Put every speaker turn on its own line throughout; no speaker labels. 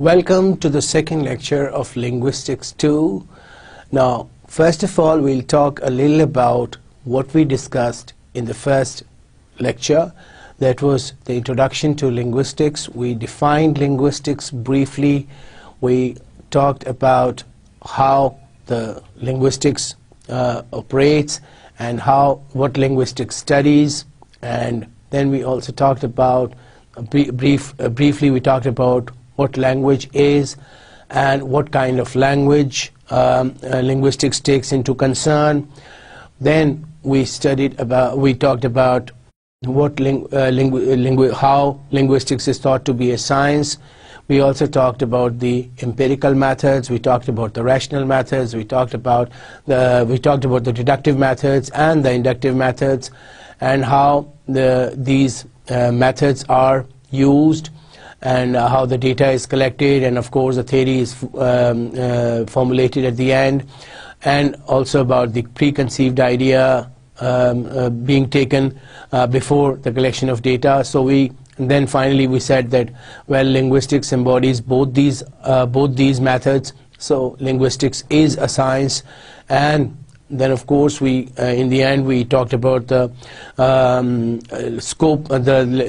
Welcome to the second lecture of Linguistics 2. Now, first of all, we'll talk a little about what we discussed in the first lecture. That was the introduction to linguistics. We defined linguistics briefly. We talked about how the linguistics operates and what linguistics studies, and then we also talked about briefly we talked about what language is and what kind of language linguistics takes into concern. Then we talked about what how linguistics is thought to be a science. We also talked about the empirical methods. We talked about the rational methods. We talked about the deductive methods and the inductive methods, and how these methods are used, and how the data is collected, and of course the theory is formulated at the end, and also about the preconceived idea being taken before the collection of data. Then finally we said that, well, linguistics embodies both these methods, so linguistics is a science. And then of course in the end we talked about the scope,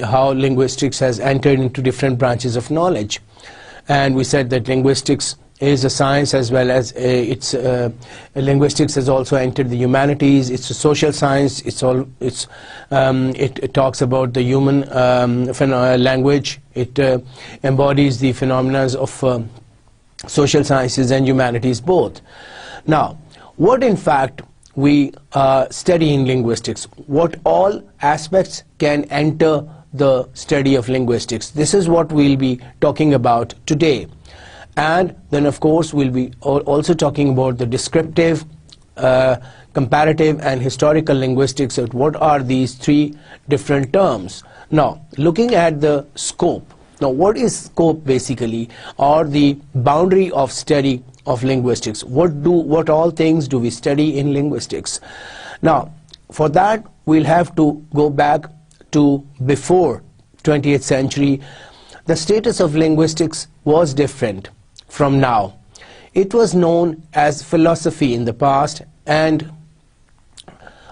how linguistics has entered into different branches of knowledge, and we said that linguistics is a science as well as linguistics has also entered the humanities. It's a social science. It talks about the human language. It embodies the phenomena of social sciences and humanities both. Now, what in fact we study in linguistics? What all aspects can enter the study of linguistics? This is what we'll be talking about today. And then of course we'll be also talking about the descriptive, comparative and historical linguistics. What are these three different terms? Now, looking at the scope. Now, what is scope basically, or the boundary of study of linguistics? What all things do we study in linguistics? Now, for that we'll have to go back to before 20th century. The status of linguistics was different from now. It was known as philosophy in the past, and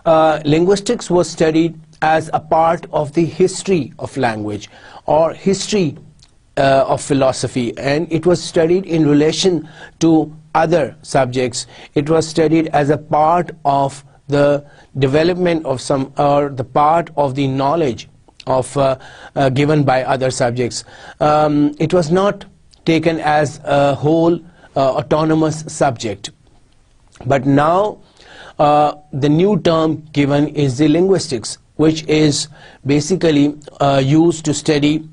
linguistics was studied as a part of the history of language or history of philosophy, and it was studied in relation to other subjects. It was studied as a part of the development of the part of the knowledge of given by other subjects. It was not taken as a whole autonomous subject. But now the new term given is the linguistics, which is basically used to study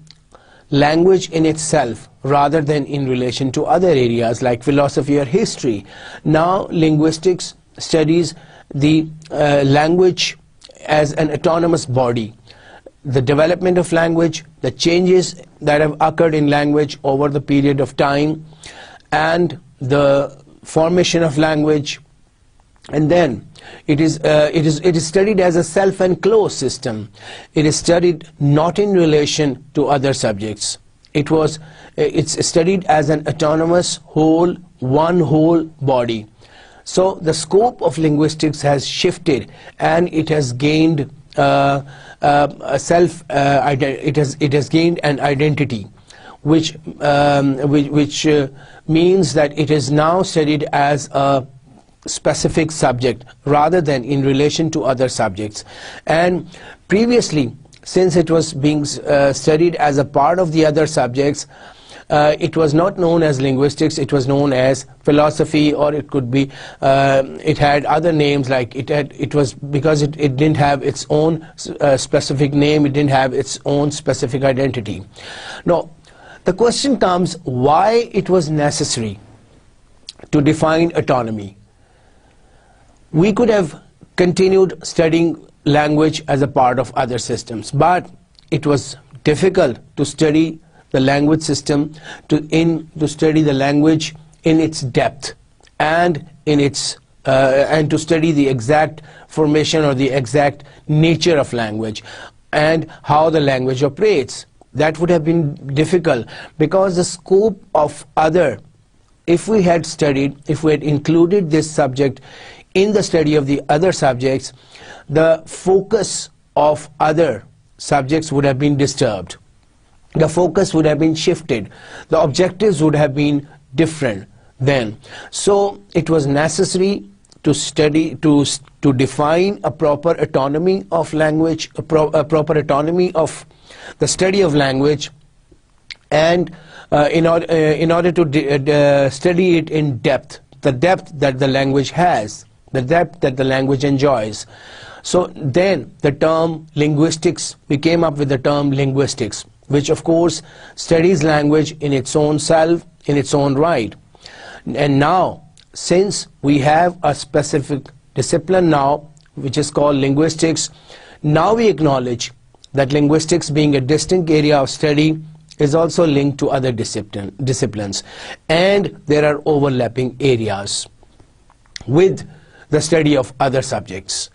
language in itself rather than in relation to other areas like philosophy or history. Now linguistics studies the language as an autonomous body. The development of language, the changes that have occurred in language over the period of time, and the formation of language. And then it is studied as a self-enclosed system. It is studied not in relation to other subjects. It's studied as an autonomous whole, one whole body. So the scope of linguistics has shifted, and it has gained it has gained an identity, which means that it is now studied as a specific subject rather than in relation to other subjects. And previously, since it was being studied as a part of the other subjects, it was not known as linguistics. It was known as philosophy, or it could be it had other names, like it was because it didn't have its own specific name. It didn't have its own specific identity. Now the question comes, why it was necessary to define autonomy? We could have continued studying language as a part of other systems, but it was difficult to study the language system, to study the language in its depth and in its and to study the exact formation or the exact nature of language and how the language operates. that would have been difficult, because the scope of other, if we had included this subject in the study of the other subjects, the focus of other subjects would have been disturbed. The focus would have been shifted. The objectives would have been different then. So it was necessary to study, to define a proper autonomy of language, a proper autonomy of the study of language, and in order to study it in depth, the depth that the language has, the depth that the language enjoys. So then the term linguistics, we came up with the term linguistics, which of course studies language in its own self, in its own right. And now, since we have a specific discipline now, which is called linguistics, now we acknowledge that linguistics, being a distinct area of study, is also linked to other disciplines, and there are overlapping areas with the study of other subjects.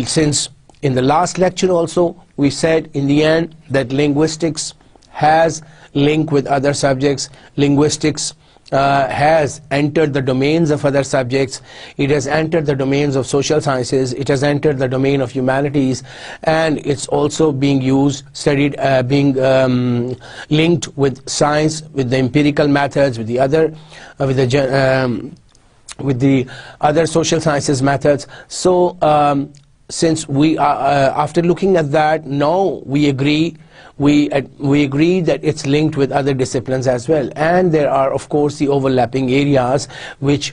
Since in the last lecture also we said in the end that linguistics has link with other subjects, linguistics has entered the domains of other subjects, it has entered the domains of social sciences, it has entered the domain of humanities, and it's also being used, studied, being linked with science, with the empirical methods, with the other, with the other social sciences methods. So since we are, after looking at that, now we agree that it's linked with other disciplines as well, and there are of course the overlapping areas which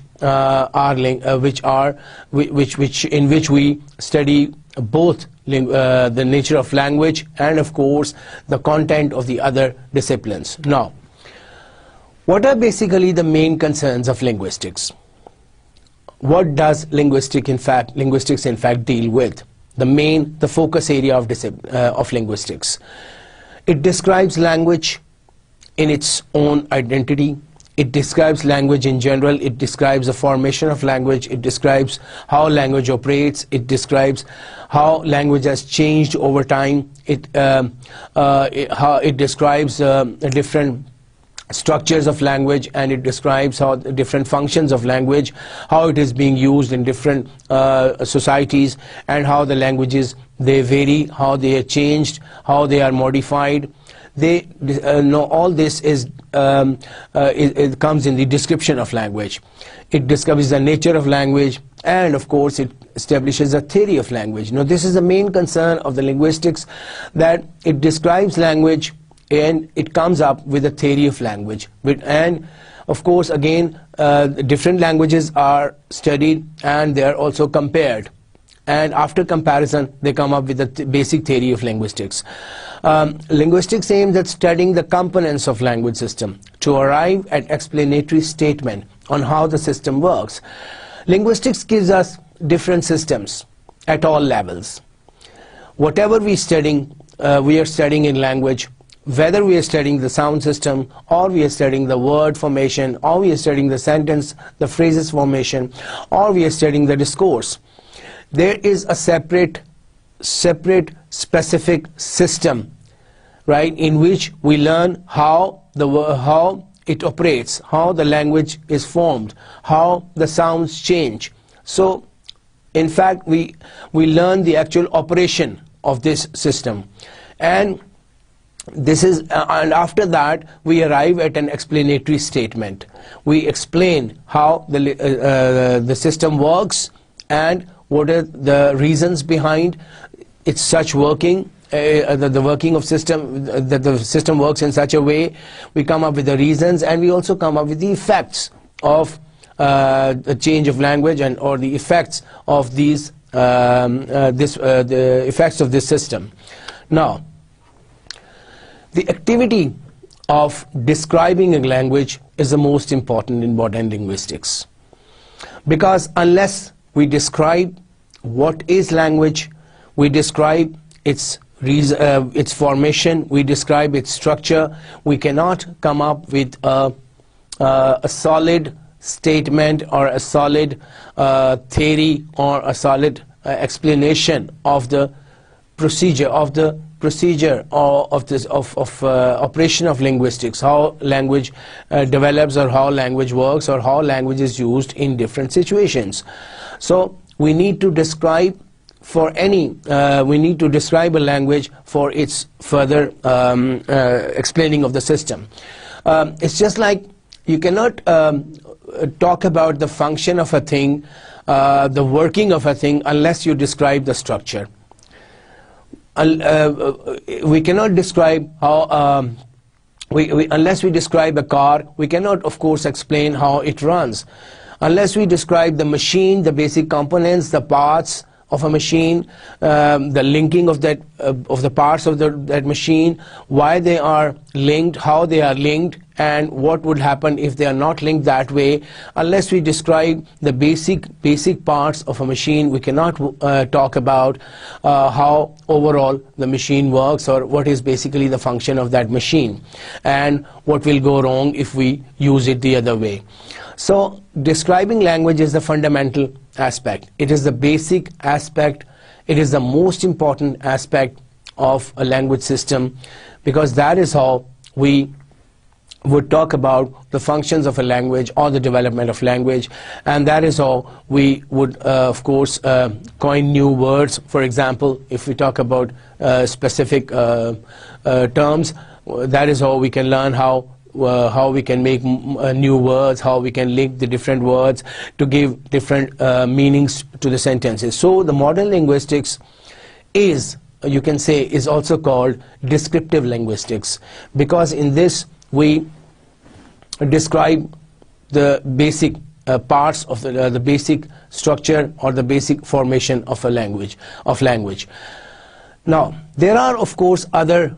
in which we study both the nature of language and of course the content of the other disciplines. Now, what are basically the main concerns of linguistics? What does linguistics in fact deal with? The focus area of linguistics. It describes language in its own identity. It describes language in general. It describes the formation of language. It describes how language operates. It describes how language has changed over time. It describes different structures of language, and it describes how different functions of language, how it is being used in different societies, and how the languages, they vary, how they are changed, how they are modified. All this is it comes in the description of language. It describes the nature of language, and of course it establishes a theory of language. Now this is the main concern of the linguistics, that it describes language and it comes up with a theory of language. And of course again different languages are studied and they are also compared, and after comparison they come up with the basic theory of linguistics. Linguistics aims at studying the components of language system to arrive at explanatory statement on how the system works. Linguistics gives us different systems at all levels. Whatever we are studying in language, whether we are studying the sound system, or we are studying the word formation, or we are studying the sentence, the phrases formation, or we are studying the discourse, there is a separate specific system, right, in which we learn how it operates, how the language is formed, how the sounds change. So in fact we learn the actual operation of this system, and and after that we arrive at an explanatory statement. We explain how the system works and what are the reasons behind its such working, the working of system, that the system works in such a way. We come up with the reasons, and we also come up with the effects of the change of language or the effects of the effects of this system. Now, the activity of describing a language is the most important in modern linguistics, because unless we describe what is language, we describe its formation, we describe its structure, we cannot come up with a solid statement or a solid theory or a solid explanation of the procedure, of the procedure of this operation of linguistics, how language develops, or how language works, or how language is used in different situations. So we need to describe we need to describe a language for its further explaining of the system. It's just like you cannot talk about the function of a thing, the working of a thing, unless you describe the structure. We cannot describe how unless we describe a car, we cannot of course explain how it runs. Unless we describe the machine, the basic components, the parts of a machine, the linking of that of the parts of that machine, why they are linked, how they are linked, and what would happen if they are not linked that way. Unless we describe the basic parts of a machine, we cannot talk about how overall the machine works, or what is basically the function of that machine, and what will go wrong if we use it the other way. So describing language is the fundamental aspect. It is the basic aspect. It is the most important aspect of a language system, because that is how we would talk about the functions of a language or the development of language, and that is how we would of course coin new words. For example, if we talk about specific terms, that is how we can learn how we can make new words, how we can link the different words to give different meanings to the sentences. So the modern linguistics is, you can say, is also called descriptive linguistics, because in this we describe the basic parts of the basic structure or the basic formation of a language. Now, there are of course other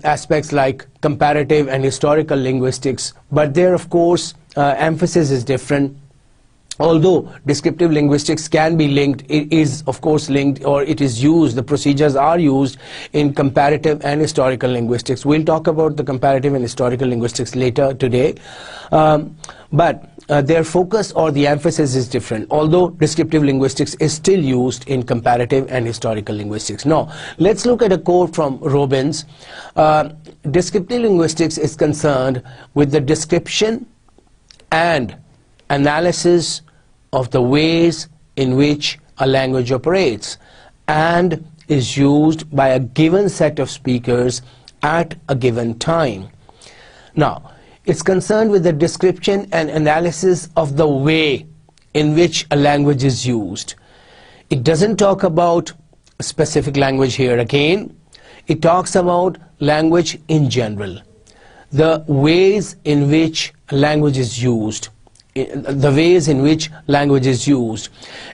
aspects like comparative and historical linguistics, but there of course emphasis is different. Although descriptive linguistics can be linked, it is of course linked, or it is used, the procedures are used in comparative and historical linguistics. We'll talk about the comparative and historical linguistics later today. But their focus or the emphasis is different, although descriptive linguistics is still used in comparative and historical linguistics. Now, let's look at a quote from Robbins. Descriptive linguistics is concerned with the description and analysis of the ways in which a language operates and is used by a given set of speakers at a given time. Now, it's concerned with the description and analysis of the way in which a language is used. It doesn't talk about a specific language here again. It talks about language in general. The ways in which a language is used. The ways in which language is used,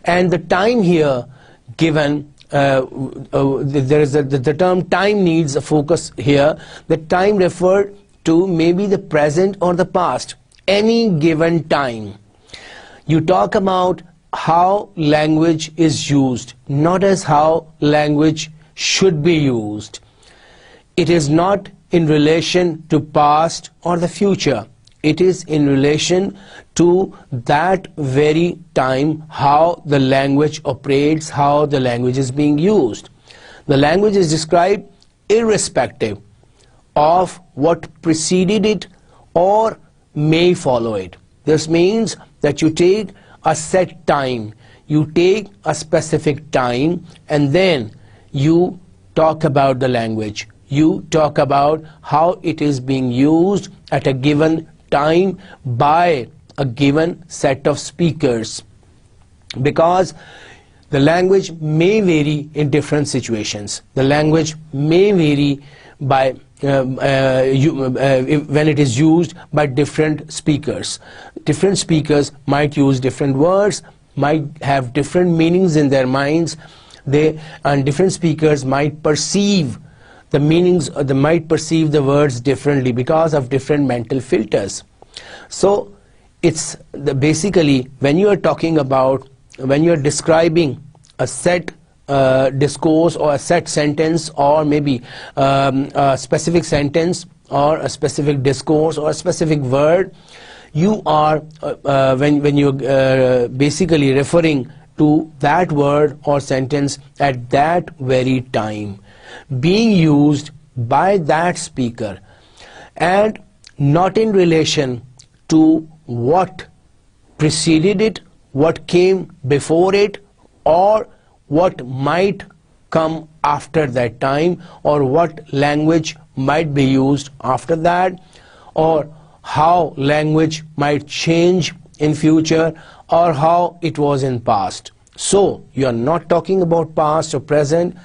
and the time here given, there is the term time needs a focus here. The time referred to maybe the present or the past, any given time. You talk about how language is used, not as how language should be used. It is not in relation to past or the future. It is in relation to that very time, how the language operates, how the language is being used. The language is described irrespective of what preceded it or may follow it. This means that you take a set time, you take a specific time, and then you talk about the language. You talk about how it is being used at a given time by a given set of speakers, because the language may vary in different situations. The language may vary by when it is used by different speakers. Different speakers might use different words, might have different meanings in their minds. And different speakers might perceive the meanings, or they might perceive the words differently because of different mental filters. So it's basically, when you are talking about, when you are describing a set discourse or a set sentence, or maybe a specific sentence or a specific discourse or a specific word, you are when you basically referring to that word or sentence at that very time. being used by that speaker and not in relation to what preceded it, what came before it, or what might come after that time, or what language might be used after that, or how language might change in future, or how it was in past. So you are not talking about past or present.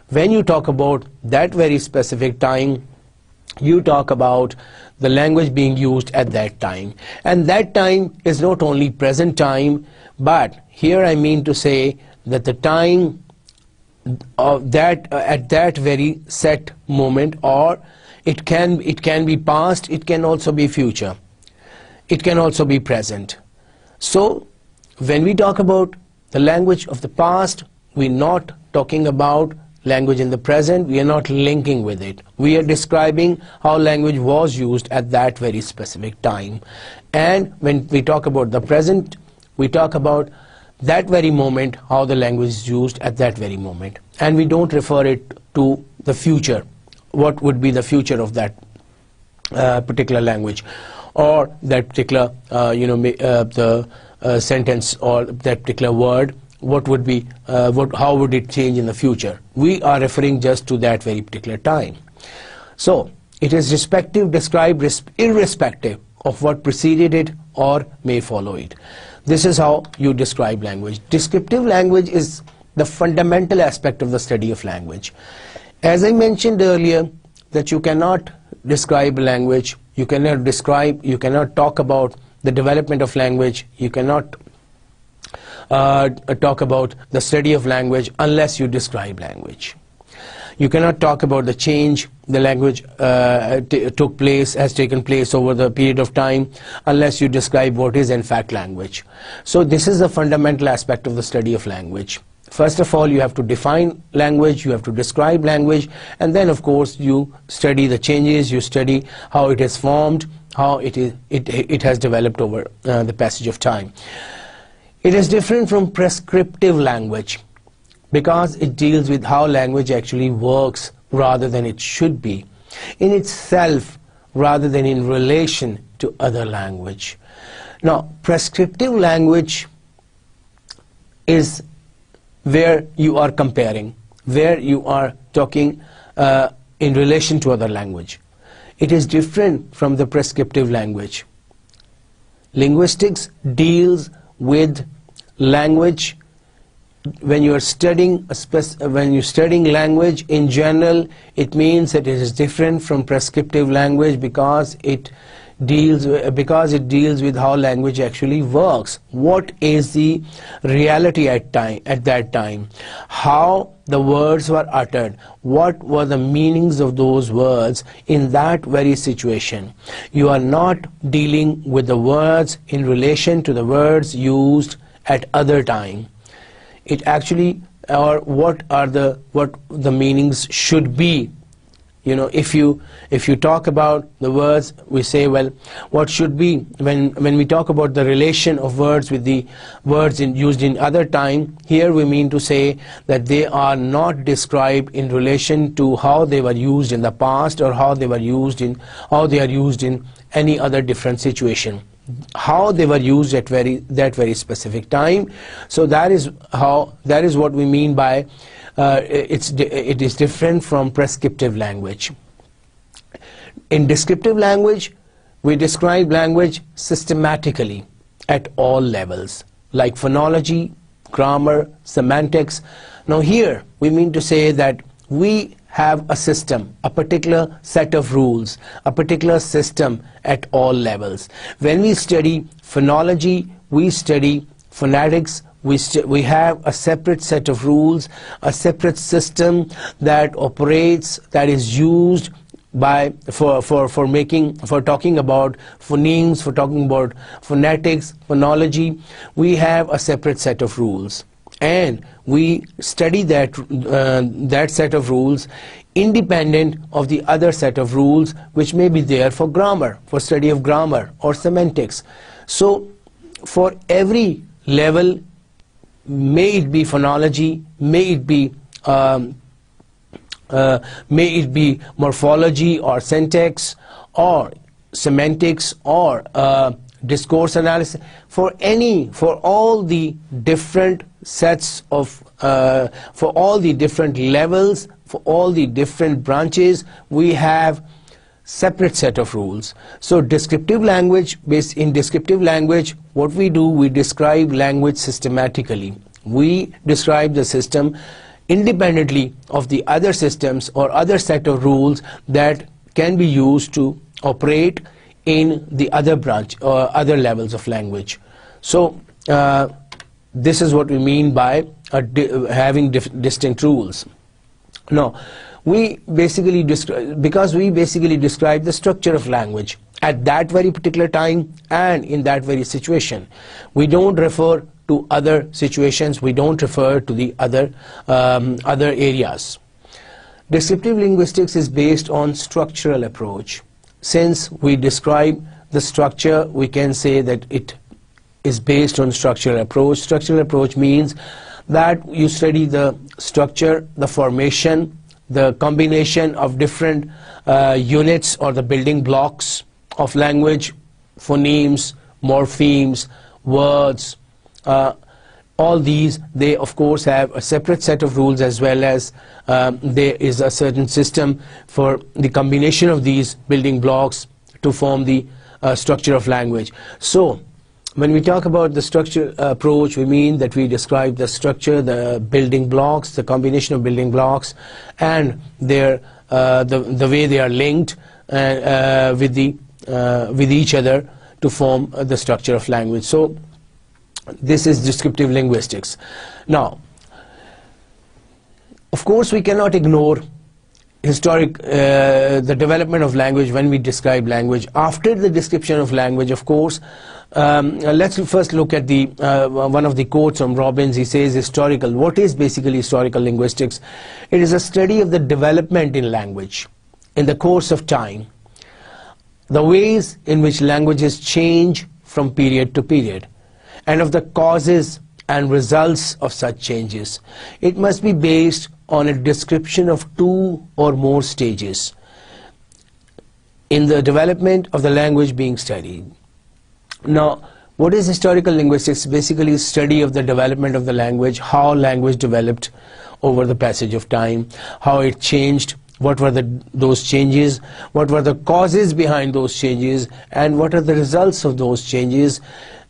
When you talk about that very specific time, you talk about the language being used at that time. And that time is not only present time, but here I mean to say that the time of that at that very set moment, or it can be past, it can also be future, it can also be present. So when we talk about the language of the past, we're not talking about language in the present, we are not linking with it. We are describing how language was used at that very specific time. And when we talk about the present, we talk about that very moment, how the language is used at that very moment. And we don't refer it to the future, what would be the future of that particular language, or that particular sentence, or that particular word, what would be, how would it change in the future. We are referring just to that very particular time. So it is described irrespective of what preceded it or may follow it. This is how you describe language. Descriptive language is the fundamental aspect of the study of language. As I mentioned earlier, that you cannot describe language, you cannot talk about the development of language, you cannot talk about the study of language unless you describe language. You cannot talk about the change the language has taken place over the period of time unless you describe what is in fact language. So this is the fundamental aspect of the study of language. First of all, you have to define language, you have to describe language, and then of course you study the changes, you study how it is formed, how it has developed over the passage of time. It is different from prescriptive language because it deals with how language actually works rather than it should be, in itself rather than in relation to other language. Now, prescriptive language is where you are comparing, where you are talking in relation to other language. It is different from the prescriptive language. Linguistics deals with language. When you are studying language in general, it means that it is different from prescriptive language because it deals with how language actually works. What is the reality at that time? How the words were uttered? What were the meanings of those words in that very situation? You are not dealing with the words in relation to the words used at other time. It actually, or what the meanings should be. You know, if you talk about the words, we say, well, what should be, when we talk about the relation of words with the words used in other time, here we mean to say that they are not described in relation to how they were used in the past, or how they are used in any other different situation. How they were used at that very specific time. So that is what we mean by it is different from prescriptive language. In descriptive language, we describe language systematically at all levels, like phonology, grammar, semantics. Now here we mean to say that we have a system, a particular set of rules, a particular system at all levels. When we study phonology, we study phonetics, we have a separate set of rules, a separate system that operates, that is used for talking about phonemes, for talking about phonetics, phonology. We have a separate set of rules, and we study that set of rules independent of the other set of rules which may be there for grammar, for study of grammar or semantics. So for every level, may it be phonology, may it be may it be morphology or syntax or semantics or discourse analysis, for all the different sets of for all the different levels, for all the different branches, we have separate set of rules. So descriptive language, in descriptive language, what we do, we describe language systematically. We describe the system independently of the other systems or other set of rules that can be used to operate in the other branch or other levels of language. So this is what we mean by having distinct rules. Now, we basically describe the structure of language at that very particular time and in that very situation. We don't refer to other situations, we don't refer to the other areas. Descriptive linguistics is based on structural approach. Since we describe the structure, we can say that it is based on structural approach. Structural approach means that you study the structure, the formation, the combination of different units or the building blocks of language, phonemes, morphemes, words, all these, they of course have a separate set of rules, as well as there is a certain system for the combination of these building blocks to form the structure of language. So when we talk about the structure approach, we mean that we describe the structure, the building blocks, the combination of building blocks, and their the way they are linked with each other to form the structure of language. So this is descriptive linguistics. Now, of course, we cannot ignore the development of language when we describe language. After the description of language, of course, let's first look at the one of the quotes from Robbins. He says, historical. What is basically historical linguistics? It is a study of the development in language in the course of time, the ways in which languages change from period to period, and of the causes and results of such changes. It must be based on a description of two or more stages in the development of the language being studied. Now, what is historical linguistics? Basically, study of the development of the language, how language developed over the passage of time, how it changed, what were those changes, what were the causes behind those changes, and what are the results of those changes.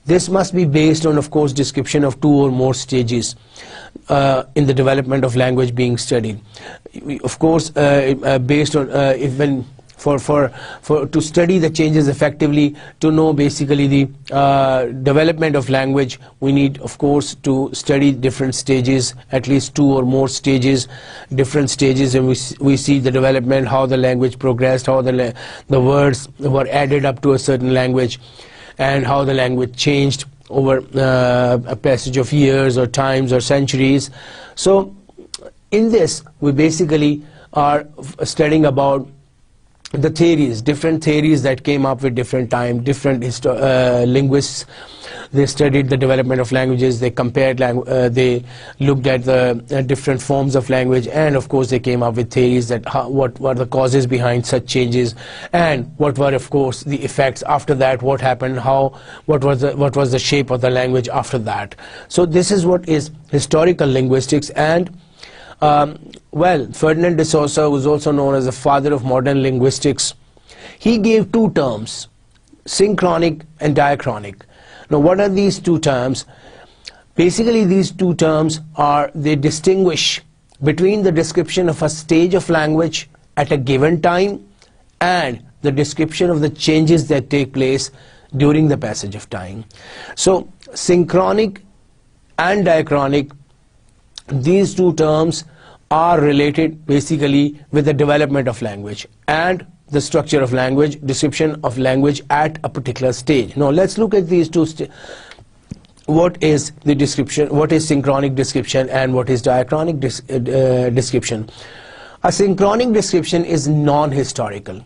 This must be based on, of course, description of two or more stages in the development of language being studied. Of course, based on to study the changes effectively, to know basically the development of language, we need, of course, to study different stages, at least two or more stages, different stages, and we see the development, how the language progressed, how the words were added up to a certain language, and how the language changed over a passage of years or times or centuries. So in this, we basically are studying about the theories, different theories that came up with different time, different linguists. They studied the development of languages, they compared they looked at the different forms of language, and of course they came up with theories that what were the causes behind such changes, and what were, of course, the effects after that, what happened, what was the shape of the language after that. So this is what is historical linguistics. And well, Ferdinand de Saussure, who is also known as the father of modern linguistics, he gave two terms, synchronic and diachronic. Now, what are these two terms? Basically, these two terms they distinguish between the description of a stage of language at a given time and the description of the changes that take place during the passage of time. So, synchronic and diachronic, these two terms are related basically with the development of language and the structure of language, description of language at a particular stage. Now let's look at these two. What is the description, what is synchronic description, and what is diachronic description? A synchronic description is non-historical.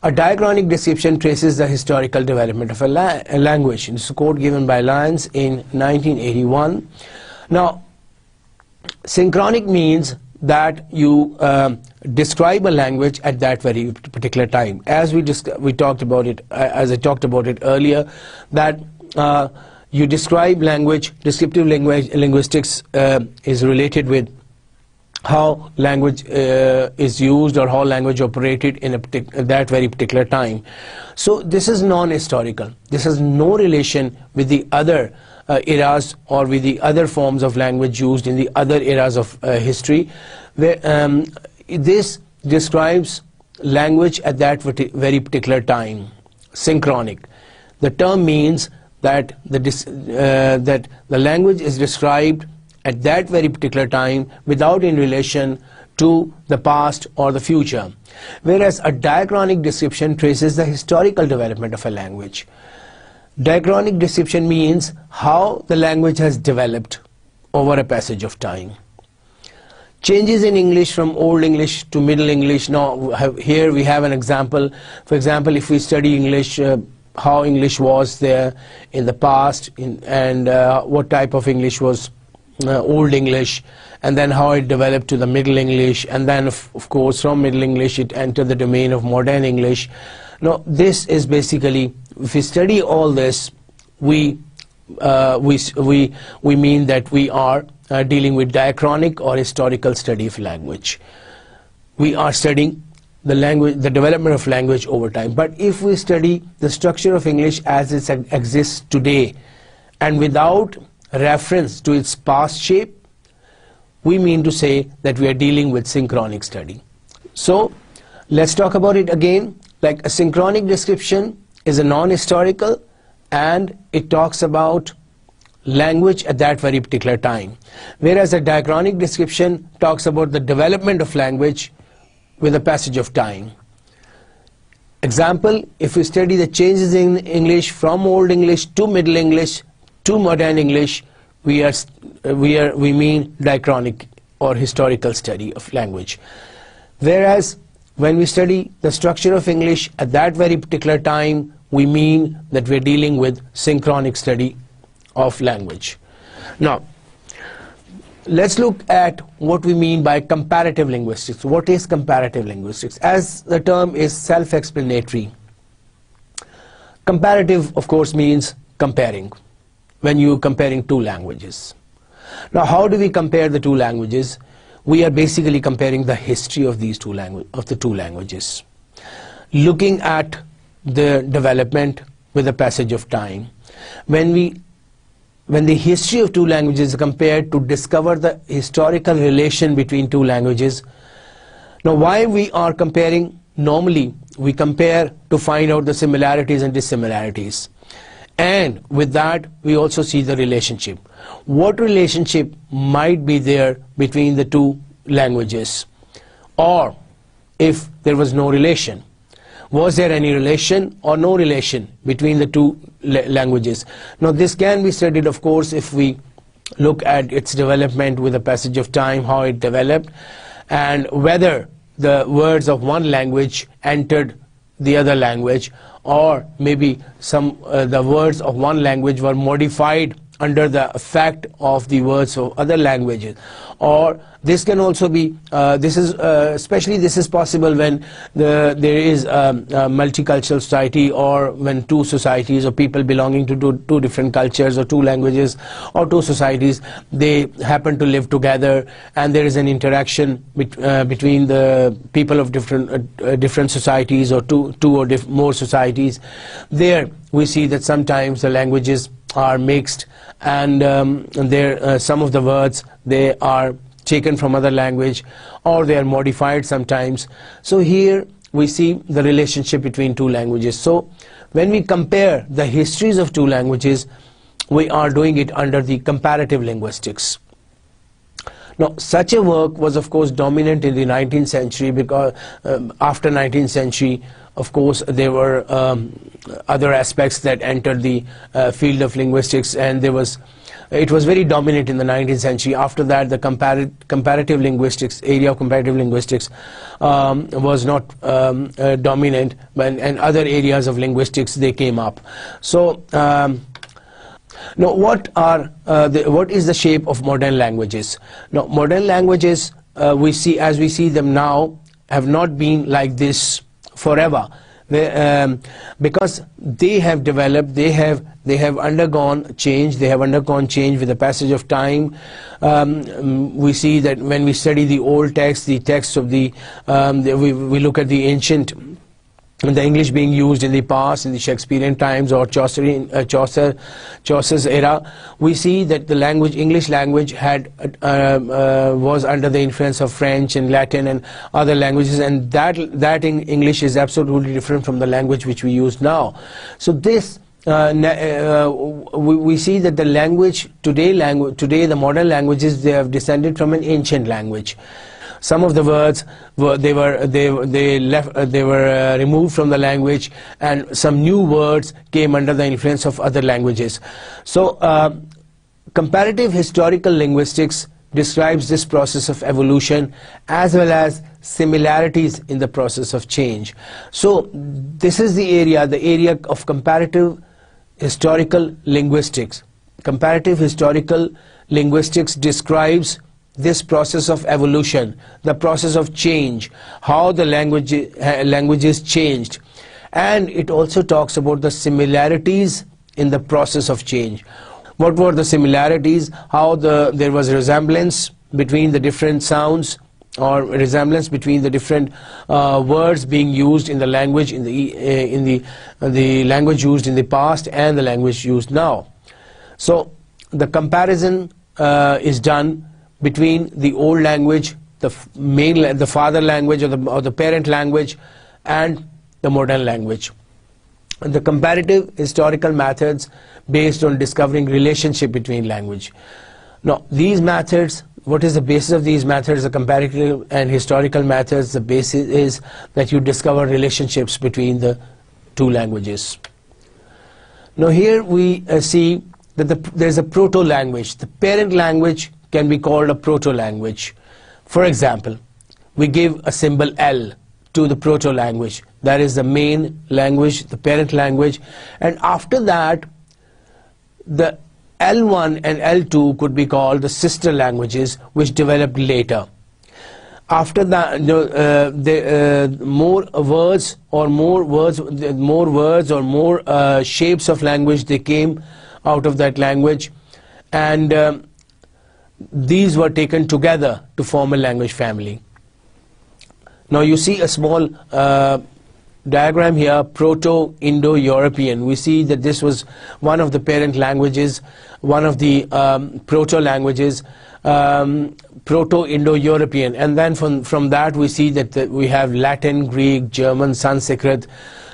A diachronic description traces the historical development of a language. This is a quote given by Lyons in 1981. Now, synchronic means that you describe a language at that very particular time. As we talked about it, as I talked about it earlier, that you describe language. Descriptive linguistics is related with how language is used or how language operated in that very particular time. So this is non-historical. This has no relation with the other eras or with the other forms of language used in the other eras of history. This describes language at that very particular time. Synchronic. The term means that the language is described at that very particular time without in relation to the past or the future. Whereas a diachronic description traces the historical development of a language. Diachronic description means how the language has developed over a passage of time. Changes in English from Old English to Middle English. Now here we have an example. For example, if we study English, how English was there in the past, and what type of English was Old English, and then how it developed to the Middle English, and then of course from Middle English it entered the domain of Modern English. Now this is basically, if we study all this, we mean that we are dealing with diachronic or historical study of language. We are studying the language, the development of language over time. But if we study the structure of English as it exists today and without reference to its past shape, we mean to say that we are dealing with synchronic study. So let's talk about it again. Like a synchronic description is a non-historical, and it talks about language at that very particular time, whereas a diachronic description talks about the development of language with a passage of time. Example, if we study the changes in English from Old English to Middle English to Modern English, we mean diachronic or historical study of language. Whereas when we study the structure of English at that very particular time, we mean that we're dealing with synchronic study of language. Now, let's look at what we mean by comparative linguistics. What is comparative linguistics? As the term is self-explanatory, comparative, of course, means comparing, when you're comparing two languages. Now, how do we compare the two languages? We are basically comparing the history of these two languages, looking at the development with a passage of time. When the history of two languages is compared to discover the historical relation between two languages. Now, why we are comparing? Normally, we compare to find out the similarities and dissimilarities. And with that, we also see the relationship. What relationship might be there between the two languages? Or if there was no relation, was there any relation or no relation between the two languages? Now this can be studied, of course, if we look at its development with a passage of time, how it developed, and whether the words of one language entered the other language, or maybe the words of one language were modified under the effect of the words of other languages. Or this can also be, especially this is possible when there is a multicultural society, or when two societies or people belonging to two different cultures or two languages or two societies, they happen to live together, and there is an interaction between the people of different societies or two or more societies. There we see that sometimes the languages are mixed, and some of the words, they are taken from other language, or they are modified sometimes. So here we see the relationship between two languages. So when we compare the histories of two languages, we are doing it under the comparative linguistics. Now such a work was of course dominant in the 19th century, because after 19th century, of course, there were other aspects that entered the field of linguistics, and it was very dominant in the 19th century. After that, the comparative linguistics, area of comparative linguistics was not dominant, and other areas of linguistics, they came up. So now what is the shape of modern languages? Now modern languages we see them now have not been like this forever. Because they have developed, they have undergone change. They have undergone change with the passage of time. We see that when we study the old text, the texts of we look at the ancient, the English being used in the past, in the Shakespearean times or Chaucer's era, we see that the English language was under the influence of French and Latin and other languages, and that in English is absolutely different from the language which we use now. So this we see that the language today, the modern languages, they have descended from an ancient language. Some of the words were removed from the language, and some new words came under the influence of other languages. So comparative historical linguistics describes this process of evolution as well as similarities in the process of change. So this is the area of comparative historical linguistics. Comparative historical linguistics describes this process of evolution, the process of change, how the languages changed, and it also talks about the similarities in the process of change. What were the similarities? How there was resemblance between the different sounds, or resemblance between the different words being used in the language, in the language used in the past and the language used now. So the comparison is done between the old language, the father language or the parent language, and the modern language. And the comparative historical methods based on discovering relationship between language. Now these methods, what is the basis of these methods? The comparative and historical methods, the basis is that you discover relationships between the two languages. Now here we see that there's a proto-language. The parent language can be called a proto-language. For example, we give a symbol L to the proto-language. That is the main language, the parent language. And after that, the L1 and L2 could be called the sister languages, which developed later. After that, more words or more shapes of language, they came out of that language, and these were taken together to form a language family. Now you see a small diagram here, Proto-Indo-European. We see that this was one of the parent languages, one of the proto-languages, Proto-Indo-European. And then from that we see that we have Latin, Greek, German, Sanskrit.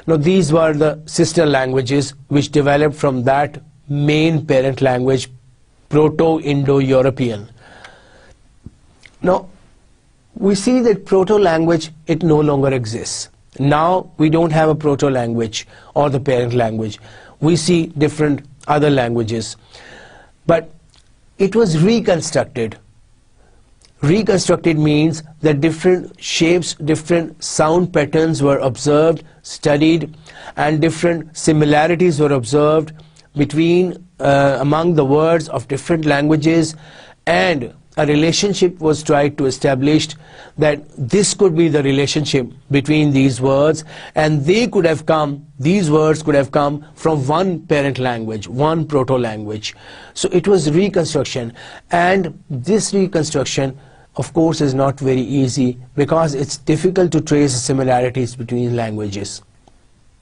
Now these were the sister languages which developed from that main parent language, Proto-Indo-European. Now we see that proto-language, it no longer exists. Now we don't have a proto-language or the parent language. We see different other languages. But it was reconstructed. Reconstructed means that different shapes, different sound patterns were observed, studied, and different similarities were observed between among the words of different languages, and a relationship was tried to establish that this could be the relationship between these words, and these words could have come from one parent language, one proto-language. So it was reconstruction, and this reconstruction of course is not very easy because it's difficult to trace similarities between languages.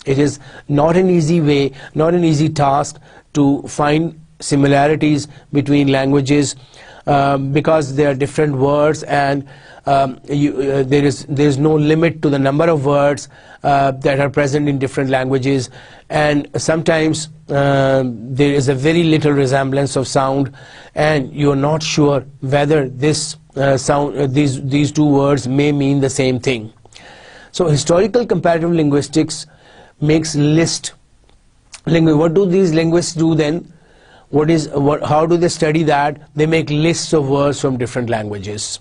It is not an easy way, not an easy task to find similarities between languages, because there are different words, and there is no limit to the number of words that are present in different languages, and sometimes there is a very little resemblance of sound, and you are not sure whether this these two words may mean the same thing. So historical comparative linguistics makes list. What do these linguists do then? How do they study that? They make lists of words from different languages.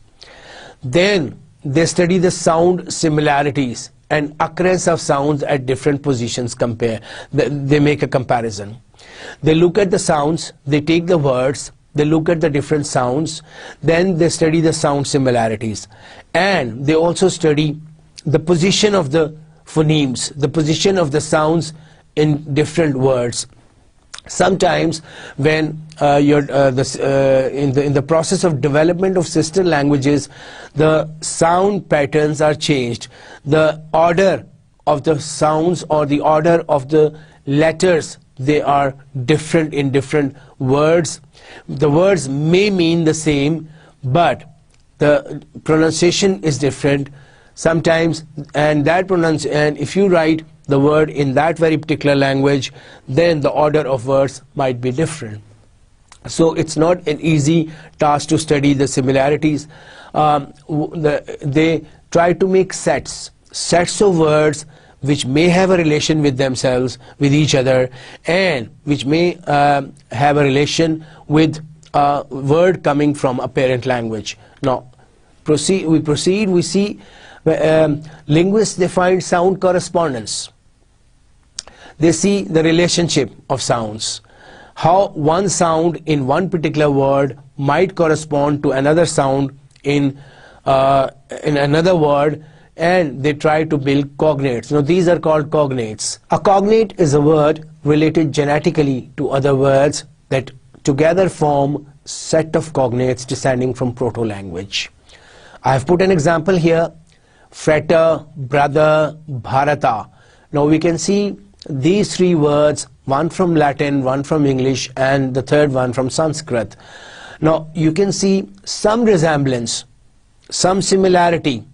Then they study the sound similarities and occurrence of sounds at different positions. They make a comparison. They look at the sounds, they take the words, they look at the different sounds, then they study the sound similarities, and they also study the position of the phonemes, the position of the sounds in different words. Sometimes when in the process of development of sister languages, the sound patterns are changed. The order of the sounds or the order of the letters, they are different in different words. The words may mean the same, but the pronunciation is different sometimes, and if you write the word in that very particular language, then the order of words might be different. So it's not an easy task to study the similarities. They try to make sets of words which may have a relation with themselves, with each other, and which may have a relation with a word coming from a parent language. Now, we see linguists, they find sound correspondence. They see the relationship of sounds, how one sound in one particular word might correspond to another sound in another word, and they try to build cognates. Now, these are called cognates. A cognate is a word related genetically to other words that together form set of cognates descending from proto-language. I have put an example here: fretter, brother, bharata. Now we can see these three words, one from Latin, one from English, and the third one from Sanskrit. Now you can see some resemblance, some similarity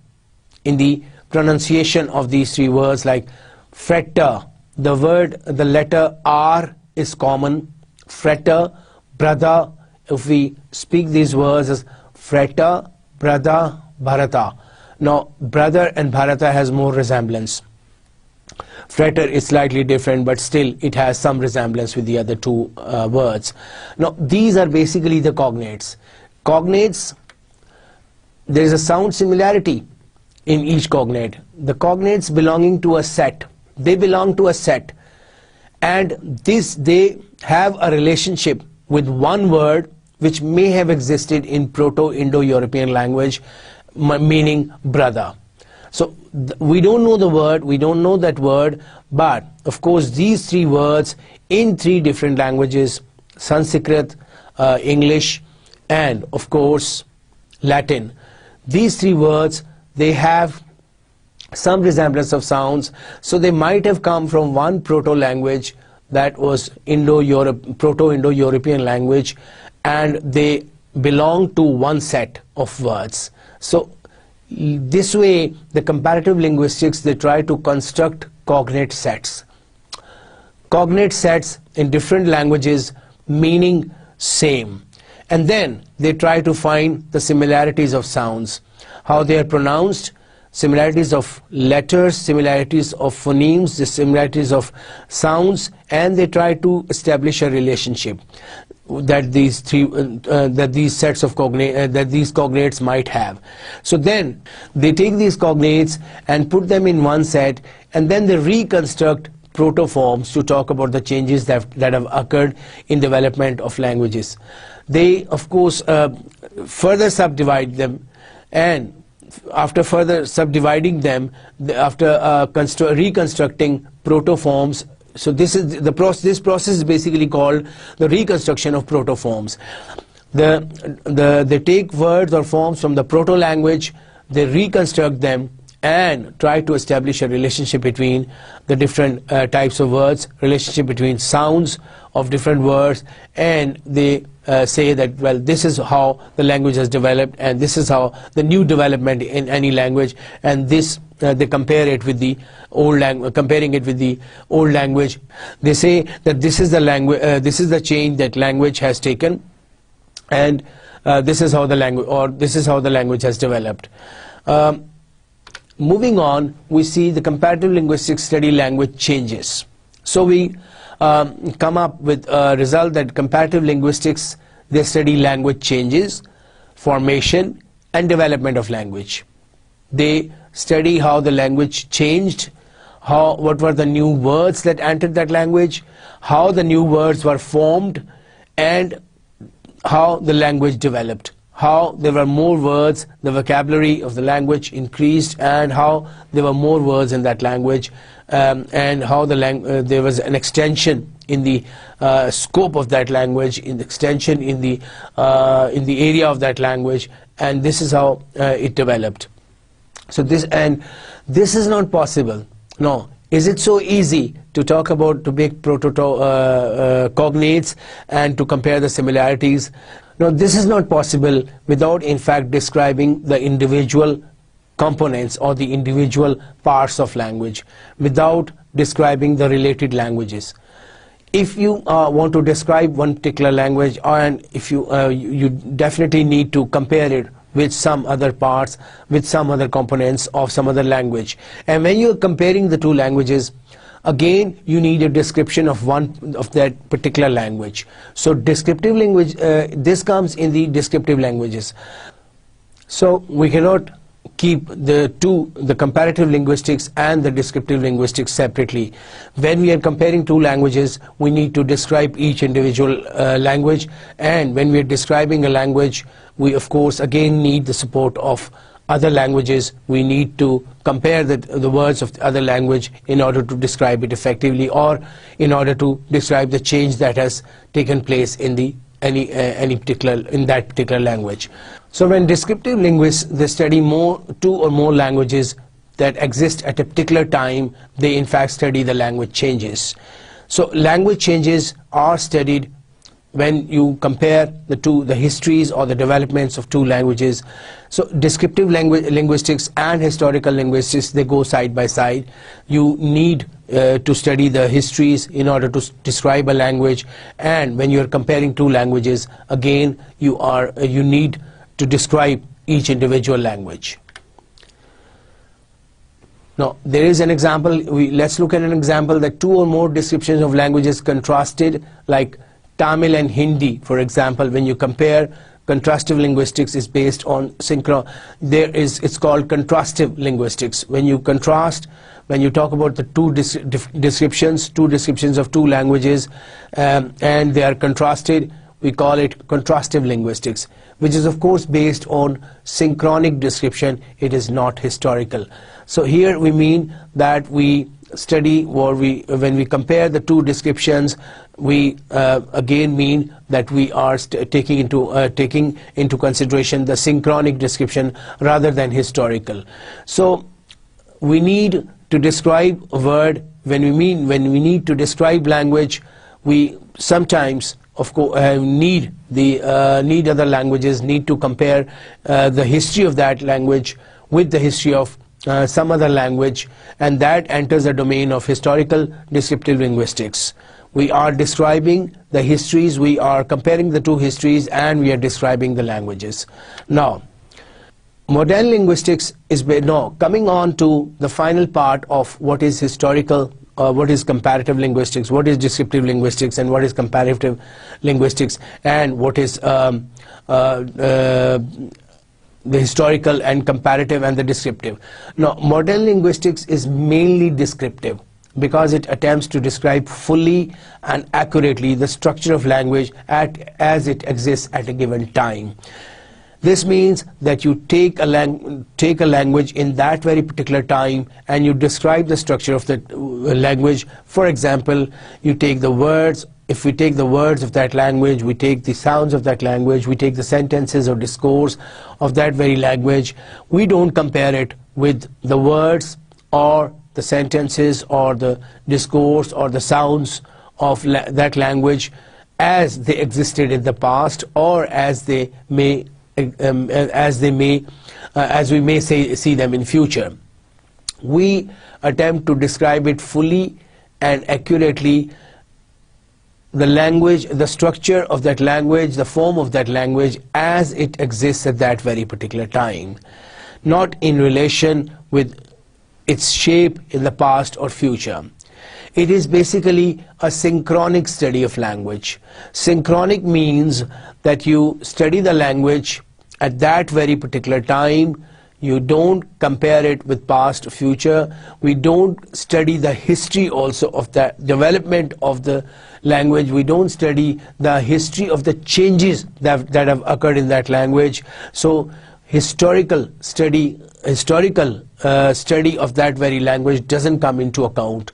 in the pronunciation of these three words, like fretter, the letter R is common. Fretter, brother, if we speak these words as fretter, brother, bharata. Now brother and bharata has more resemblance. Fretter is slightly different, but still it has some resemblance with the other two words. Now these are basically the cognates. Cognates, there is a sound similarity in each cognate. The cognates belonging to a set, they belong to a set, and they have a relationship with one word which may have existed in Proto-Indo-European language, meaning brother. So we don't know the word, we don't know that word, but of course these three words in three different languages, Sanskrit, English, and of course Latin, these three words, they have some resemblance of sounds, so they might have come from one proto-language that was Proto-Indo-European language, and they belong to one set of words. So this way the comparative linguistics, they try to construct cognate sets. Cognate sets in different languages meaning same, and then they try to find the similarities of sounds, how they are pronounced, similarities of letters, similarities of phonemes, the similarities of sounds, and they try to establish a relationship that these cognates might have. So then they take these cognates and put them in one set, and then they reconstruct protoforms to talk about the changes that have occurred in development of languages. They of course further subdivide them, and after further subdividing them, after reconstructing protoforms, so this is the process. This process is basically called the reconstruction of protoforms. They take words or forms from the proto-language, they reconstruct them and try to establish a relationship between the different types of words, relationship between sounds of different words, and they say that, well, this is how the language has developed, and this is how the new development in any language, and this they compare it with the old language. Comparing it with the old language, they say that this is the language, this is the change that language has taken, and this is how the language has developed. Moving on, we see the comparative linguistics study language changes. So we come up with a result that comparative linguistics, they study language changes, formation and development of language. They study how the language changed, what were the new words that entered that language, how the new words were formed, and how the language developed, how there were more words, the vocabulary of the language increased, and how there were more words in that language, and how there was an extension in the scope of that language, in the extension in the area of that language, and this is how it developed. So this is not possible. No. Is it so easy to talk about, to make cognates and to compare the similarities? No, this is not possible without in fact describing the individual components or the individual parts of language, without describing the related languages. If you want to describe one particular language, and if you definitely need to compare it with some other parts, with some other components of some other language. And when you're comparing the two languages, again you need a description of one of that particular language. So descriptive language, this comes in the descriptive languages. So we cannot keep the comparative linguistics and the descriptive linguistics separately. When we are comparing two languages, we need to describe each individual language, and when we are describing a language, we of course again need the support of other languages. We need to compare the words of the other language in order to describe it effectively, or in order to describe the change that has taken place in that particular language. So when descriptive linguists, they study two or more languages that exist at a particular time, they in fact study the language changes. So language changes are studied when you compare the histories or the developments of two languages. So descriptive linguistics and historical linguistics, they go side by side. You need to study the histories in order to describe a language, and when you are comparing two languages, again you need to describe each individual language. Now there is an example. Let's look at an example that two or more descriptions of languages contrasted, like Tamil and Hindi, for example. When you compare, contrastive linguistics is based on it's called contrastive linguistics. When you contrast, when you talk about the two descriptions of two languages, and they are contrasted, we call it contrastive linguistics, which is of course based on synchronic description. It is not historical. So here we mean that we study, or when we compare the two descriptions, we again mean that we are taking into consideration the synchronic description rather than historical. So we need to describe a word. When we need to describe language, we sometimes of course need other languages, need to compare the history of that language with the history of some other language, and that enters the domain of historical descriptive linguistics. We are describing the histories, we are comparing the two histories, and we are describing the languages. Now, modern linguistics is coming on to the final part of what is historical, what is comparative linguistics, what is descriptive linguistics, and what is comparative linguistics, and what is the historical and comparative and the descriptive. Now, modern linguistics is mainly descriptive because it attempts to describe fully and accurately the structure of language as it exists at a given time. This means that you take a language in that very particular time and you describe the structure of the language. For example, you take the words. If we take the words of that language, we take the sounds of that language, we take the sentences or discourse of that very language, we don't compare it with the words or the sentences or the discourse or the sounds of that language as they existed in the past, or as we may see them in future. We attempt to describe it fully and accurately, the language, the structure of that language, the form of that language as it exists at that very particular time, not in relation with its shape in the past or future. It is basically a synchronic study of language. Synchronic means that you study the language at that very particular time. You don't compare it with past or future. We don't study the history also of the development of the language. We don't study the history of the changes that have occurred in that language. So historical study of that very language doesn't come into account.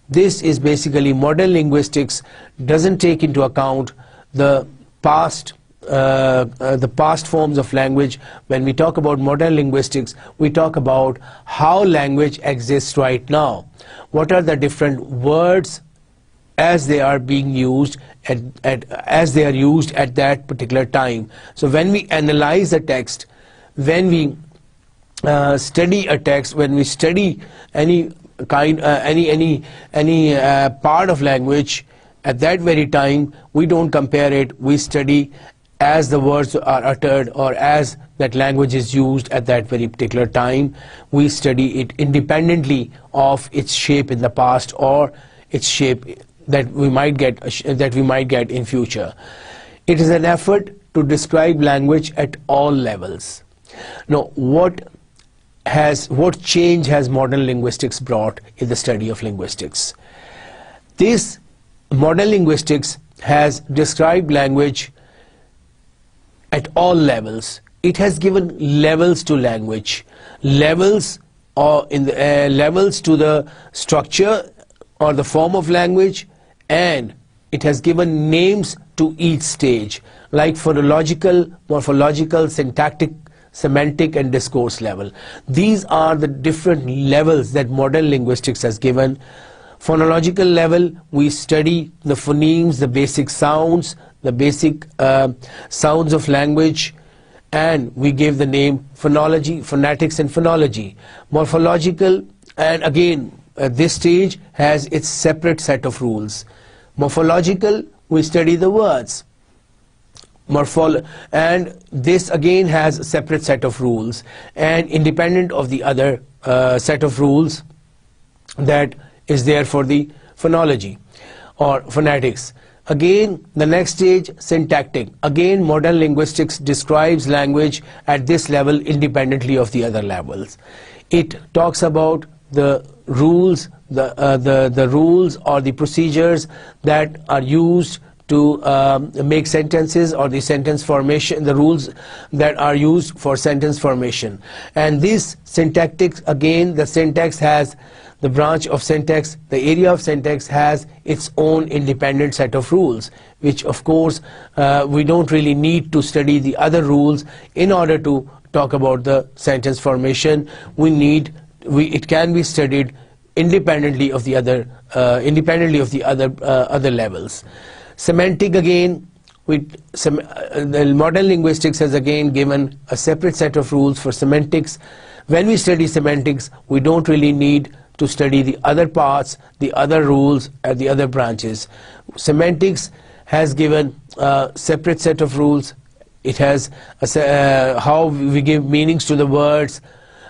This is basically modern linguistics doesn't take into account the past forms of language. When we talk about modern linguistics, we talk about how language exists right now. What are the different words as they are being used as they are used at that particular time. So when we analyze a text, when we study a text, when we study any kind, any part of language at that very time, we don't compare it. We study as the words are uttered or as that language is used at that very particular time. We study it independently of its shape in the past or its shape that we might get in future. It is an effort to describe language at all levels. Now, what change has modern linguistics brought in the study of linguistics? This modern linguistics has described language at all levels. It has given levels to language, levels to the structure or the form of language, and it has given names to each stage, like phonological, morphological, syntactic, semantic, and discourse level. These are the different levels that modern linguistics has given. Phonological level, we study the phonemes, the basic sounds, the basic sounds of language, and we gave the name phonology, phonetics, and phonology. Morphological, and again this stage has its separate set of rules. Morphological, we study the words. And this again has a separate set of rules, and independent of the other set of rules that is there for the phonology or phonetics. Again, the next stage, syntactic. Again, modern linguistics describes language at this level independently of the other levels. It talks about the rules, the rules or the procedures that are used to make sentences, or the sentence formation, the rules that are used for sentence formation. And this syntactics, again, the syntax has the branch of syntax, the area of syntax has its own independent set of rules, which of course we don't really need to study the other rules in order to talk about the sentence formation. It can be studied independently of the other other levels. Semantic, again, the modern linguistics has again given a separate set of rules for semantics. When we study semantics, we don't really need to study the other parts, the other rules, and the other branches. Semantics has given a separate set of rules. It has how we give meanings to the words,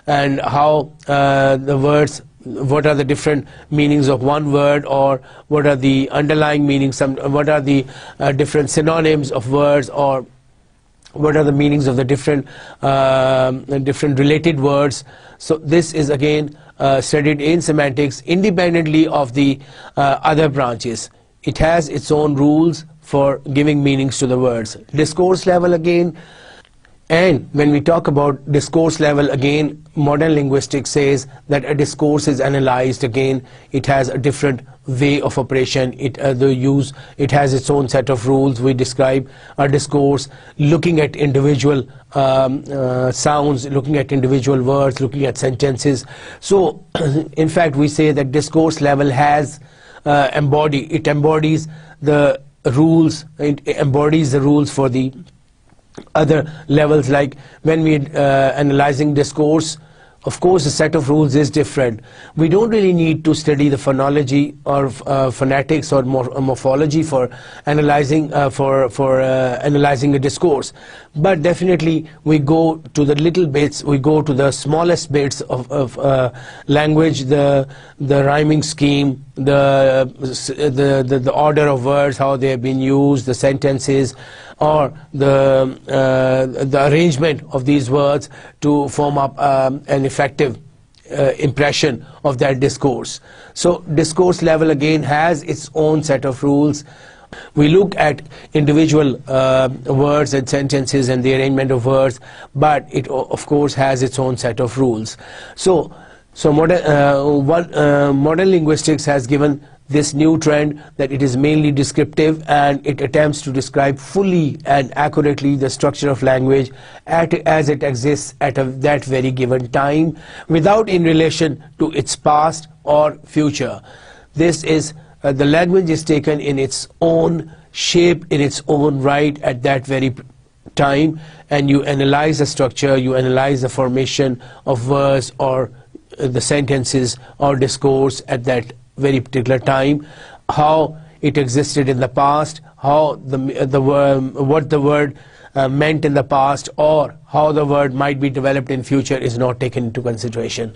and how the words, what are the different meanings of one word, or what are the underlying meanings, what are the different synonyms of words, or what are the meanings of the different related words. So this is again studied in semantics independently of the other branches. It has its own rules for giving meanings to the words. Discourse level, again. And when we talk about discourse level, again, modern linguistics says that a discourse is analyzed. Again, it has a different way of operation. It has its own set of rules. We describe a discourse looking at individual sounds, looking at individual words, looking at sentences. So, in fact, we say that discourse level has embodies the rules. It embodies the rules for the other levels. Like when we analyzing discourse, of course the set of rules is different. We don't really need to study the phonology or phonetics or morphology for analyzing analyzing a discourse, but definitely we go to the little bits, we go to the smallest bits of language, the rhyming scheme, the order of words, how they have been used, the sentences, or the arrangement of these words to form up an effective impression of that discourse. So discourse level again has its own set of rules. We look at individual words and sentences and the arrangement of words, but it of course has its own set of rules. So modern linguistics has given this new trend that it is mainly descriptive, and it attempts to describe fully and accurately the structure of language as it exists at that very given time, without in relation to its past or future. This is the language is taken in its own shape, in its own right at that very time, and you analyze the structure, you analyze the formation of words or the sentences or discourse at that very particular time, how it existed in the past, how what the word meant in the past, or how the word might be developed in future is not taken into consideration.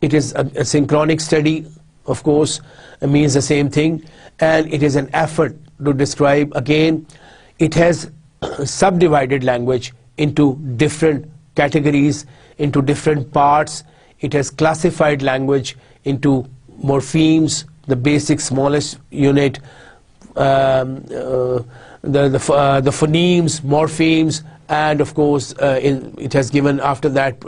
It is a synchronic study, of course, means the same thing, and it is an effort to describe. Again, it has subdivided language into different categories, into different parts. It has classified language into morphemes, the basic smallest unit, the phonemes, morphemes, and of course it has given after that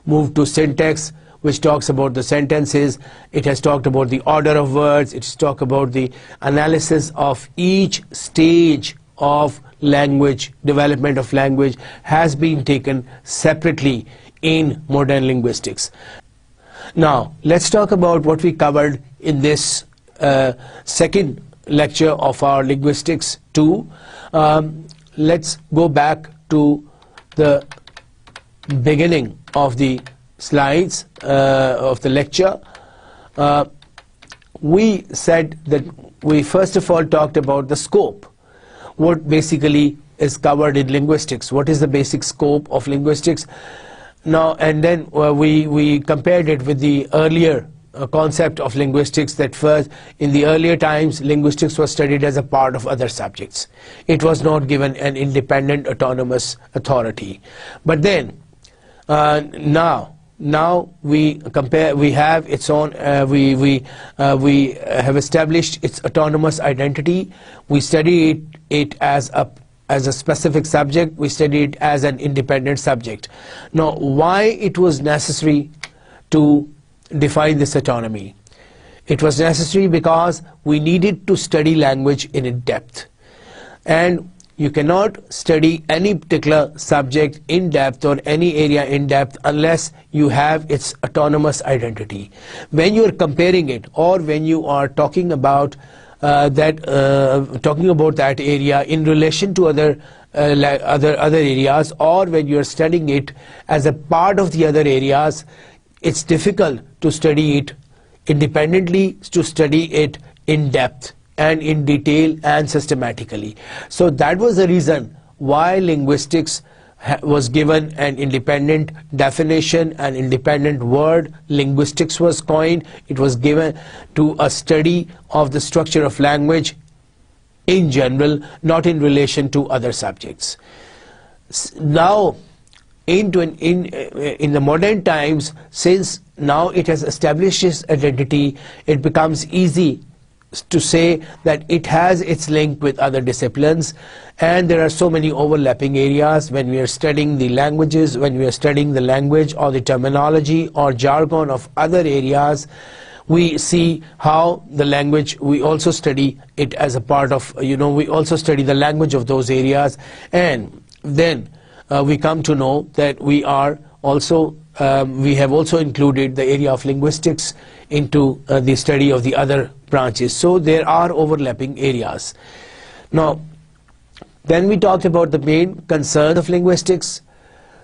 moved to syntax, which talks about the sentences. It has talked about the order of words. It's talked about the analysis of each stage of language, development of language has been taken separately in modern linguistics. Now let's talk about what we covered in this second lecture of our Linguistics 2. Let's go back to the beginning of the slides of the lecture. We said that we first of all talked about the scope, what basically is covered in linguistics, what is the basic scope of linguistics. Now and then we compared it with the earlier concept of linguistics, that first in the earlier times linguistics was studied as a part of other subjects. It was not given an independent autonomous authority. But then now we compare, we have its own, we have established its autonomous identity. We study it as a specific subject, we study it as an independent subject. Now why it was necessary to define this autonomy? It was necessary because we needed to study language in depth, and you cannot study any particular subject in depth or any area in depth unless you have its autonomous identity. When you are comparing it, or when you are talking about that area in relation to other areas, or when you are studying it as a part of the other areas, it's difficult to study it independently, to study it in depth and in detail and systematically. So that was the reason why linguistics was given an independent definition, an independent word. Linguistics was coined. It was given to a study of the structure of language in general, not in relation to other subjects. Now in the modern times, since now it has established its identity, it becomes easy to say that it has its link with other disciplines, and there are so many overlapping areas when we are studying the languages, when we are studying the language or the terminology or jargon of other areas. We see how the language, we also study it as a part of, we also study the language of those areas, and then we come to know that we are also we have also included the area of linguistics into the study of the other branches. So there are overlapping areas. Now then we talked about the main concern of linguistics.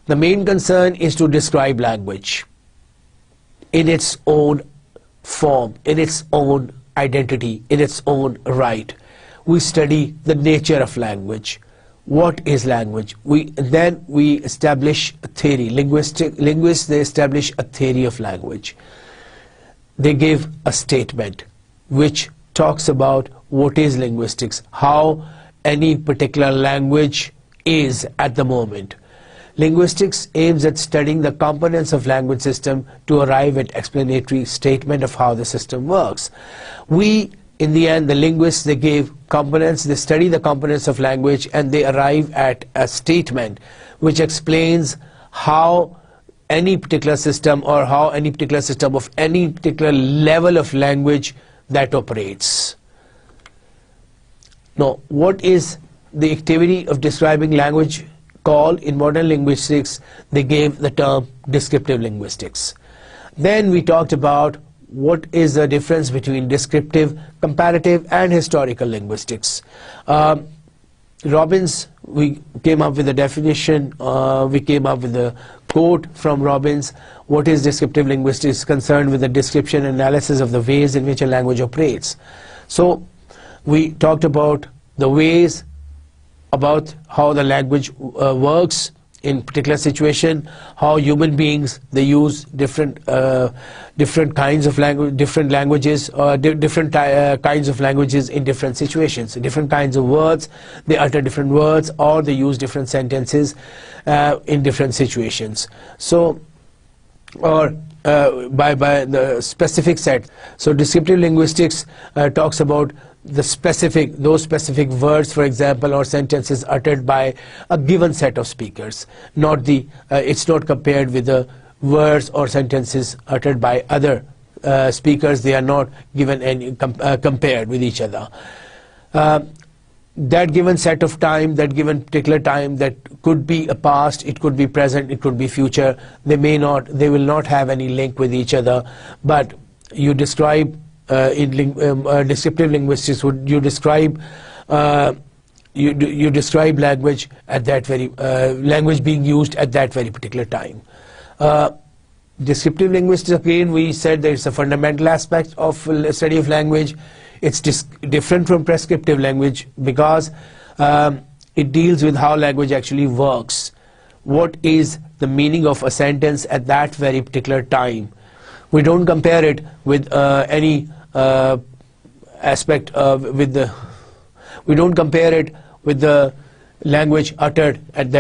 The main concern is to describe language in its own form, in its own identity, in its own right. We study the nature of language. What is language? Then we establish a theory. Linguists, they establish a theory of language. They give a statement. which talks about what is linguistics, how any particular language is at the moment. Linguistics aims at studying the components of language system to arrive at explanatory statement of how the system works. In the end, the linguists, they gave components, they study the components of language, and they arrive at a statement which explains how any particular system, or how any particular system of any particular level of language that operates. Now, what is the activity of describing language called? In modern linguistics, they gave the term descriptive linguistics. Then we talked about what is the difference between descriptive, comparative, and historical linguistics. Robbins, we came up with a definition, we came up with a quote from Robbins. What is descriptive linguistics? Concerned with the description and analysis of the ways in which a language operates. So we talked about the ways about how the language works in particular situation, how human beings, they use different kinds of language, different languages, or different kinds of languages in different situations, different kinds of words, they utter different words, or they use different sentences in different situations. So, or by the specific set. So descriptive linguistics talks about those specific words, for example, or sentences uttered by a given set of speakers. It's not compared with the words or sentences uttered by other speakers. They are not given any compared with each other. That given set of time, that given particular time, that could be a past, it could be present, it could be future. They will not have any link with each other. But you describe in descriptive linguistics, you describe language at that very language being used at that very particular time. Descriptive linguistics, again, we said there is a fundamental aspect of study of language. It's different from prescriptive language because it deals with how language actually works. What is the meaning of a sentence at that very particular time? We don't compare it with any aspect we don't compare it with the language uttered at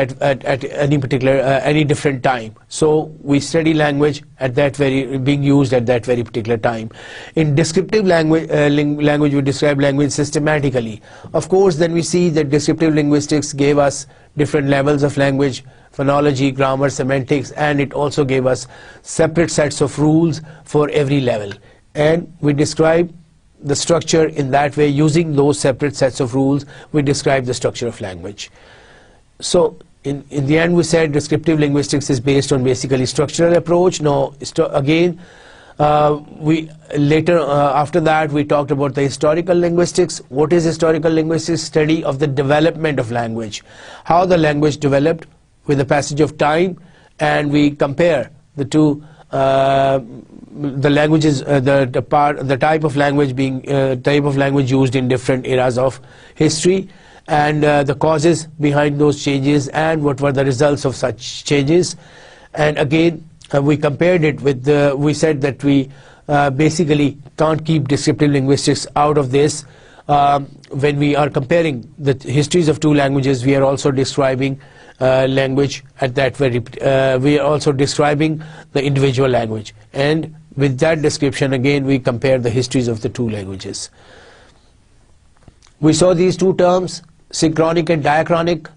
any particular any different time. So we study language at that being used at that very particular time. In descriptive language, we describe language systematically. Of course, then we see that descriptive linguistics gave us different levels of language, phonology, grammar, semantics, and it also gave us separate sets of rules for every level. And we describe the structure in that way. Using those separate sets of rules, we describe the structure of language. So in the end, we said descriptive linguistics is based on basically structural approach. Now again, after that we talked about the historical linguistics. What is historical linguistics? Study of the development of language, how the language developed with the passage of time, and we compare the two the languages, the type of language used in different eras of history, and the causes behind those changes, and what were the results of such changes. And again, we compared it with we said that we basically can't keep descriptive linguistics out of this. When we are comparing the histories of two languages, we are also describing language at that very we are also describing the individual language, and with that description again we compare the histories of the two languages. We saw these two terms, synchronic and diachronic.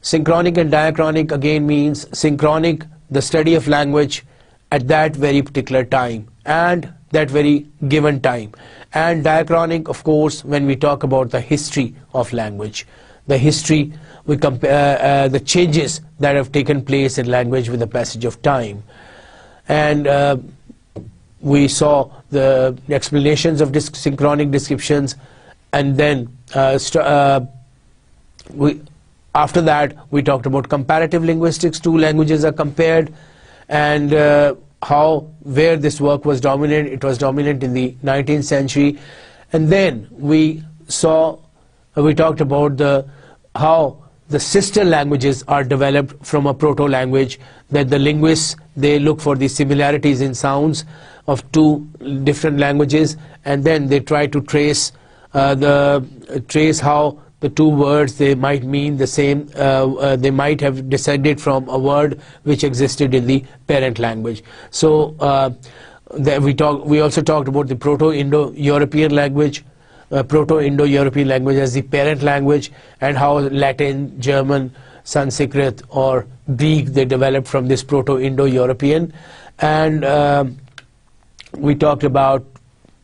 Synchronic and diachronic again means synchronic, the study of language at that very particular time and that very given time, and diachronic, of course, when we talk about the history of language. The history, we compare the changes that have taken place in language with the passage of time. And we saw the explanations of synchronic descriptions, and then after that we talked about comparative linguistics. Two languages are compared, and where this work was dominant. It was dominant in the 19th century. And then we talked about how the sister languages are developed from a proto-language, that the linguists, they look for the similarities in sounds of two different languages, and then they try to trace how the two words, they might mean the same. They might have descended from a word which existed in the parent language. So we also talked about the Proto-Indo-European language, Proto-Indo-European language as the parent language, and how Latin, German, Sanskrit or Greek, they developed from this Proto-Indo-European. And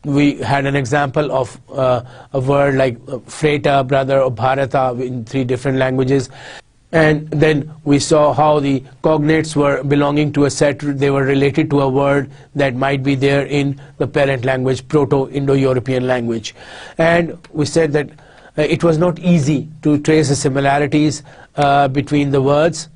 we had an example of a word like Freta, brother, or Bharata in 3 different languages. And then we saw how the cognates were belonging to a set, they were related to a word that might be there in the parent language, Proto-Indo-European language. And we said that it was not easy to trace the similarities between the words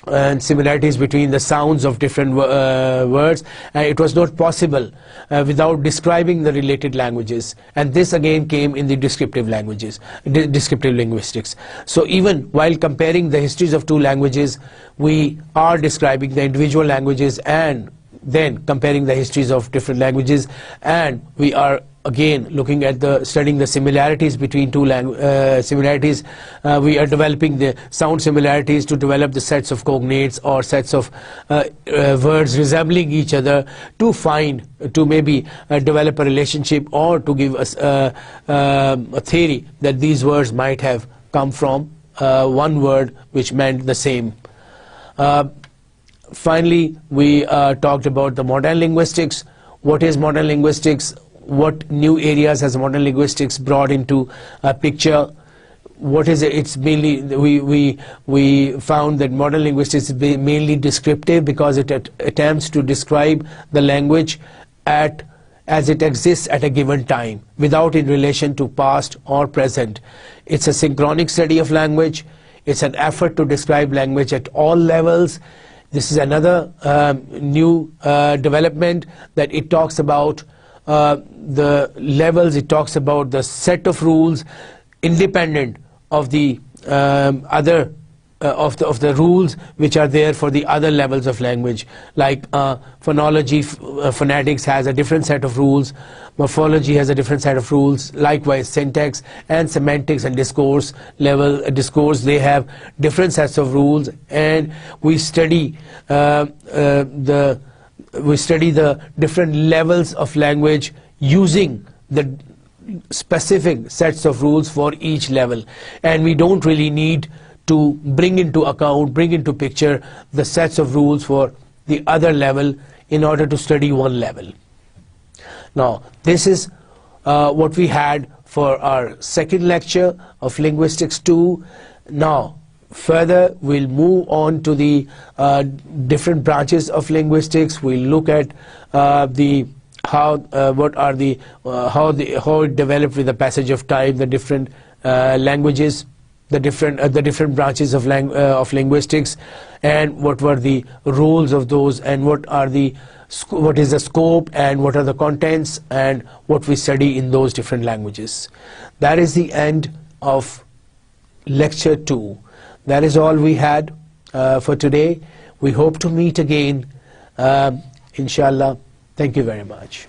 and similarities between the sounds of different words. It was not possible without describing the related languages, and this again came in the descriptive languages, descriptive linguistics. So even while comparing the histories of two languages, we are describing the individual languages and then comparing the histories of different languages, and we are again looking at studying the similarities between two similarities. We are developing the sound similarities to develop the sets of cognates or sets of words resembling each other to maybe develop a relationship, or to give us a theory that these words might have come from one word which meant the same. Finally, we talked about the modern linguistics. What is modern linguistics? What new areas has modern linguistics brought into a picture? What is it? It's mainly, we found that modern linguistics is mainly descriptive, because it attempts to describe the language as it exists at a given time, without in relation to past or present. It's a synchronic study of language. It's an effort to describe language at all levels. This is another new development, that it talks about the levels. It talks about the set of rules independent of the of the rules which are there for the other levels of language, like phonology, phonetics has a different set of rules, morphology has a different set of rules, likewise syntax and semantics and discourse, they have different sets of rules. And we study the different levels of language using the specific sets of rules for each level, and we don't really need to bring into picture the sets of rules for the other level in order to study one level. Now, this is what we had for our second lecture of Linguistics 2. Now, further we'll move on to the different branches of linguistics. We'll look at how it developed with the passage of time, the different languages, the different branches of linguistics, and what were the roles of those, and what is the scope, and what are the contents, and what we study in those different languages. That is the end of lecture 2. That is all we had for today. We hope to meet again, inshallah. Thank you very much.